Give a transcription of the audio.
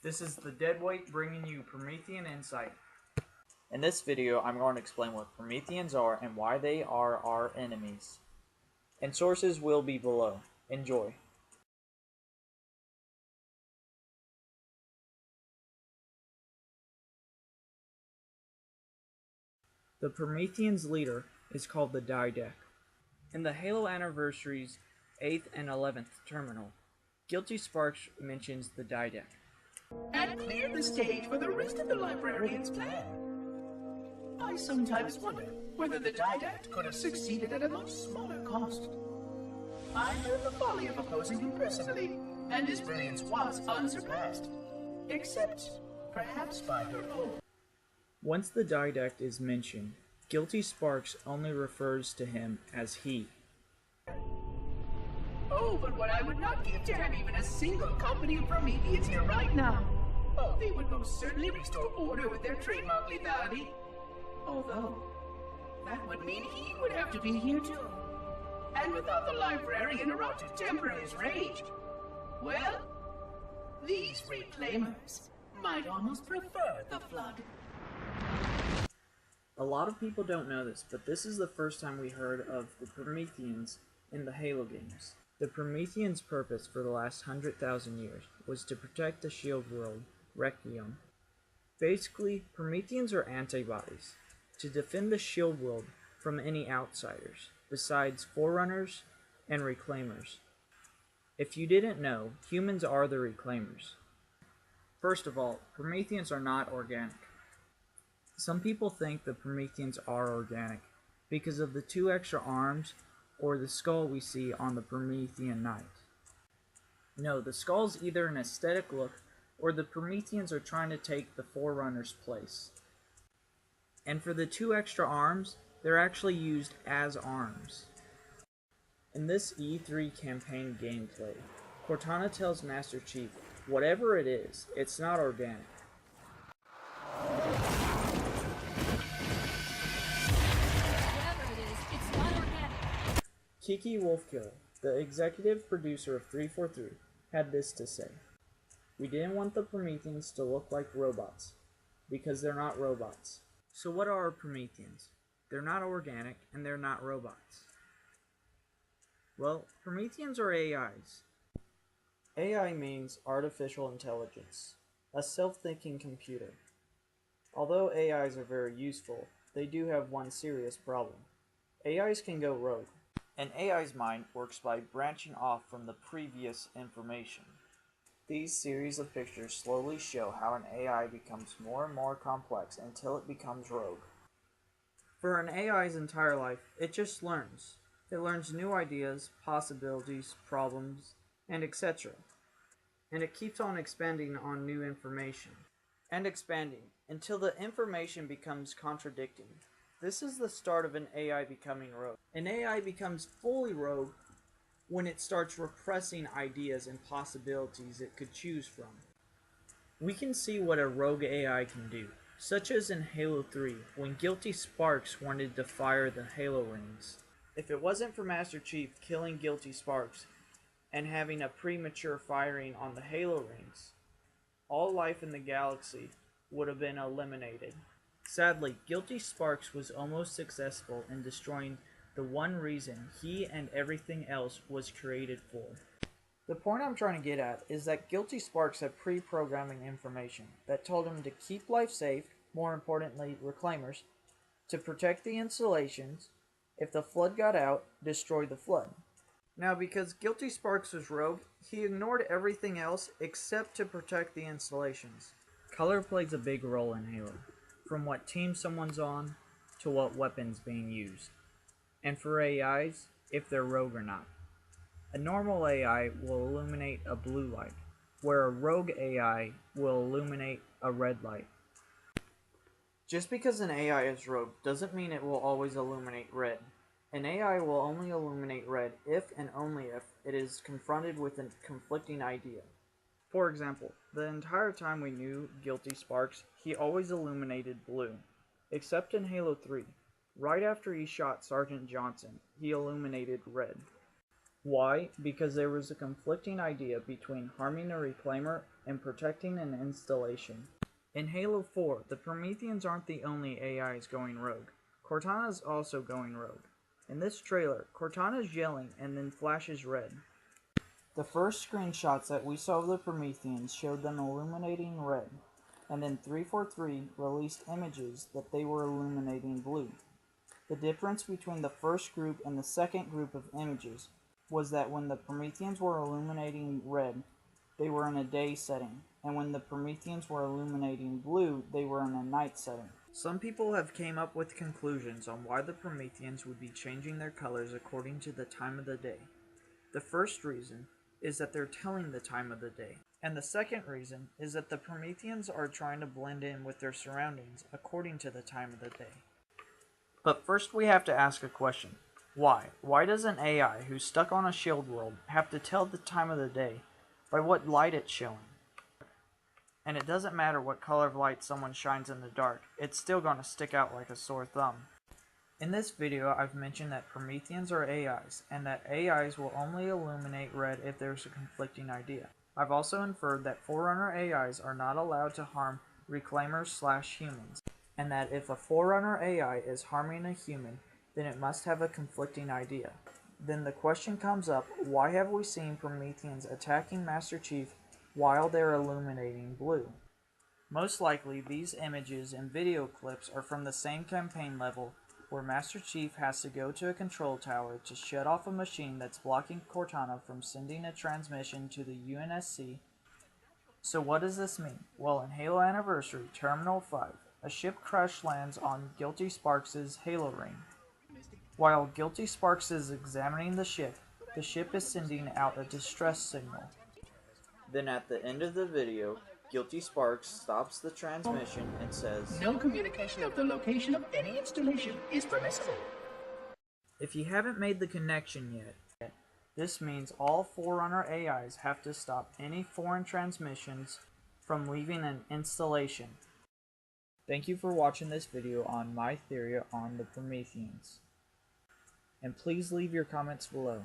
This is the Deadweight bringing you Promethean Insight. In this video, I'm going to explain what Prometheans are and why they are our enemies. And sources will be below. Enjoy. The Prometheans' leader is called the Didact. In the Halo Anniversary's 8th and 11th terminal, Guilty Sparks mentions the Didact. And clear the stage for the rest of the librarian's plan. I sometimes wonder whether the Didact could have succeeded at a much smaller cost. I knew the folly of opposing him personally, and his brilliance was unsurpassed. Except, perhaps by her own. Once the Didact is mentioned, Guilty Sparks only refers to him as he. Oh, but what I would not give to have even a single company of Prometheans here right now. Oh, they would most certainly restore order with their trademark lethality. Although, that would mean he would have to be here too. And without the librarian around to temper his rage, well, these reclaimers might almost prefer the Flood. A lot of people don't know this, but this is the first time we heard of the Prometheans in the Halo games. The Prometheans' purpose for the last 100,000 years was to protect the shield world, Requiem. Basically, Prometheans are antibodies, to defend the shield world from any outsiders, besides Forerunners and Reclaimers. If you didn't know, humans are the Reclaimers. First of all, Prometheans are not organic. Some people think the Prometheans are organic because of the 2 extra arms or the skull we see on the Promethean Knight. No, the skull's either an aesthetic look or the Prometheans are trying to take the Forerunners' place. And for the 2 extra arms, they're actually used as arms. In this E3 campaign gameplay, Cortana tells Master Chief, whatever it is, it's not organic. Kiki Wolfkill, the executive producer of 343, had this to say. We didn't want the Prometheans to look like robots, because they're not robots. So what are Prometheans? They're not organic, and they're not robots. Well, Prometheans are AIs. AI means artificial intelligence, a self-thinking computer. Although AIs are very useful, they do have one serious problem. AIs can go rogue. An AI's mind works by branching off from the previous information. These series of pictures slowly show how an AI becomes more and more complex until it becomes rogue. For an AI's entire life, it just learns. It learns new ideas, possibilities, problems, and etc. And it keeps on expanding on new information. And expanding, until the information becomes contradicting. This is the start of an AI becoming rogue. An AI becomes fully rogue when it starts repressing ideas and possibilities it could choose from. We can see what a rogue AI can do, such as in Halo 3, when Guilty Sparks wanted to fire the Halo rings. If it wasn't for Master Chief killing Guilty Sparks and having a premature firing on the Halo rings, all life in the galaxy would have been eliminated. Sadly, Guilty Sparks was almost successful in destroying the one reason he and everything else was created for. The point I'm trying to get at is that Guilty Sparks had pre-programming information that told him to keep life safe, more importantly, Reclaimers, to protect the installations, if the Flood got out, destroy the Flood. Now, because Guilty Sparks was rogue, he ignored everything else except to protect the installations. Color plays a big role in Halo, from what team someone's on to what weapons being used. And for AIs, if they're rogue or not. A normal AI will illuminate a blue light, where a rogue AI will illuminate a red light. Just because an AI is rogue doesn't mean it will always illuminate red. An AI will only illuminate red if and only if it is confronted with a conflicting idea. For example, the entire time we knew Guilty Sparks, he always illuminated blue, except in Halo 3. Right after he shot Sergeant Johnson, he illuminated red. Why? Because there was a conflicting idea between harming a reclaimer and protecting an installation. In Halo 4, the Prometheans aren't the only AIs going rogue. Cortana's also going rogue. In this trailer, Cortana's yelling and then flashes red. The first screenshots that we saw of the Prometheans showed them illuminating red, and then 343 released images that they were illuminating blue. The difference between the first group and the second group of images was that when the Prometheans were illuminating red, they were in a day setting, and when the Prometheans were illuminating blue, they were in a night setting. Some people have came up with conclusions on why the Prometheans would be changing their colors according to the time of the day. The first reason is that they're telling the time of the day, and the second reason is that the Prometheans are trying to blend in with their surroundings according to the time of the day. But first we have to ask a question. Why? Why does an AI who's stuck on a shield world have to tell the time of the day by what light it's showing? And it doesn't matter what color of light someone shines in the dark, it's still going to stick out like a sore thumb. In this video, I've mentioned that Prometheans are AIs, and that AIs will only illuminate red if there's a conflicting idea. I've also inferred that Forerunner AIs are not allowed to harm reclaimers/humans, and that if a Forerunner AI is harming a human, then it must have a conflicting idea. Then the question comes up, why have we seen Prometheans attacking Master Chief while they're illuminating blue? Most likely, these images and video clips are from the same campaign level where Master Chief has to go to a control tower to shut off a machine that's blocking Cortana from sending a transmission to the UNSC. So what does this mean? Well, in Halo Anniversary Terminal 5, a ship crash lands on Guilty Sparks' Halo ring. While Guilty Sparks is examining the ship is sending out a distress signal. Then at the end of the video, Guilty Sparks stops the transmission and says, No communication of the location of any installation is permissible. If you haven't made the connection yet, this means all Forerunner AIs have to stop any foreign transmissions from leaving an installation. Thank you for watching this video on my theory on the Prometheans. And please leave your comments below.